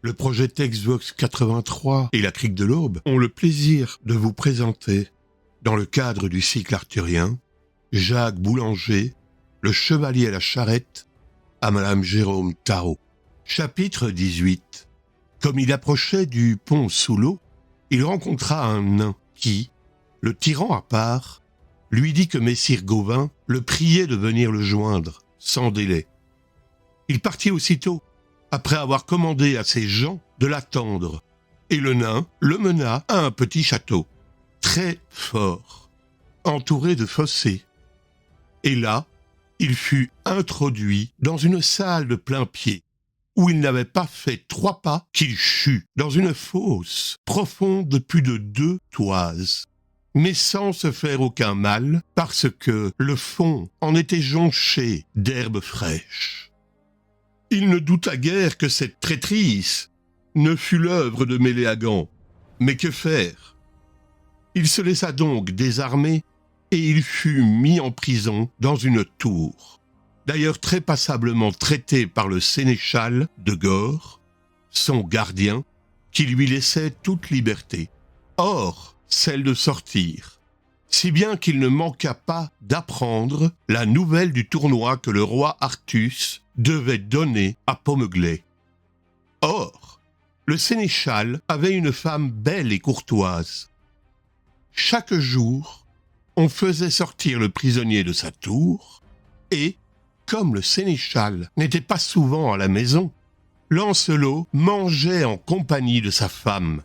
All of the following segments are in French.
Le projet Textvox 83 et la Crique de l'Aube ont le plaisir de vous présenter, dans le cadre du cycle arthurien, Jacques Boulanger, le chevalier à la charrette, à Madame Jérôme Tarot. Chapitre 18. Comme il approchait du pont sous l'eau, il rencontra un nain qui, le tirant à part, lui dit que messire Gauvin le priait de venir le joindre, sans délai. Il partit aussitôt, après avoir commandé à ses gens de l'attendre, et le nain le mena à un petit château, très fort, entouré de fossés. Et là, il fut introduit dans une salle de plain-pied, où il n'avait pas fait 3 pas qu'il chut dans une fosse profonde de plus de 2 toises, mais sans se faire aucun mal, parce que le fond en était jonché d'herbes fraîches. Il ne douta guère que cette traîtrise ne fût l'œuvre de Méléagant, mais que faire? Il se laissa donc désarmer et il fut mis en prison dans une tour, d'ailleurs très passablement traité par le sénéchal de Gorre, son gardien, qui lui laissait toute liberté, or celle de sortir, si bien qu'il ne manqua pas d'apprendre la nouvelle du tournoi que le roi Artus devait donner à Pomeglet. Or, le sénéchal avait une femme belle et courtoise. Chaque jour, on faisait sortir le prisonnier de sa tour, et, comme le sénéchal n'était pas souvent à la maison, Lancelot mangeait en compagnie de sa femme,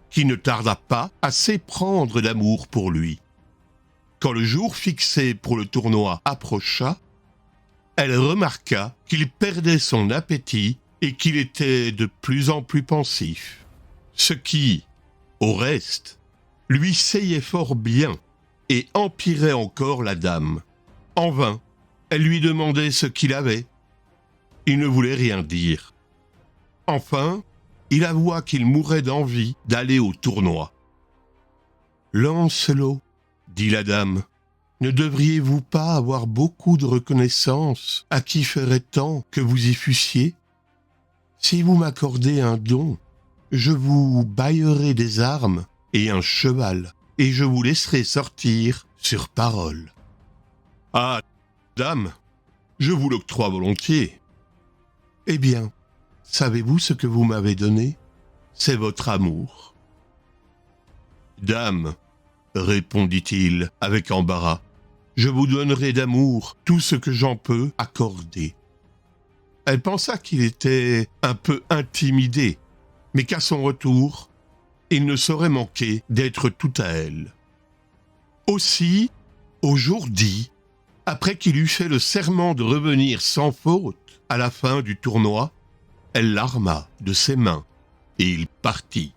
qui ne tarda pas à s'éprendre d'amour pour lui. Quand le jour fixé pour le tournoi approcha, elle remarqua qu'il perdait son appétit et qu'il était de plus en plus pensif, ce qui, au reste, lui seyait fort bien et empirait encore la dame. En vain, elle lui demandait ce qu'il avait. Il ne voulait rien dire. Enfin, il avoua qu'il mourait d'envie d'aller au tournoi. « Lancelot, dit la dame, ne devriez-vous pas avoir beaucoup de reconnaissance à qui ferait tant que vous y fussiez? Si vous m'accordez un don, je vous baillerai des armes et un cheval, et je vous laisserai sortir sur parole. »« Ah, dame, je vous l'octroie volontiers. »« Eh bien, savez-vous ce que vous m'avez donné? C'est votre amour. »« Dame, répondit-il avec embarras, je vous donnerai d'amour tout ce que j'en peux accorder. » Elle pensa qu'il était un peu intimidé, mais qu'à son retour, il ne saurait manquer d'être tout à elle. Aussi, au jour dit, après qu'il eut fait le serment de revenir sans faute à la fin du tournoi, elle l'arma de ses mains et il partit.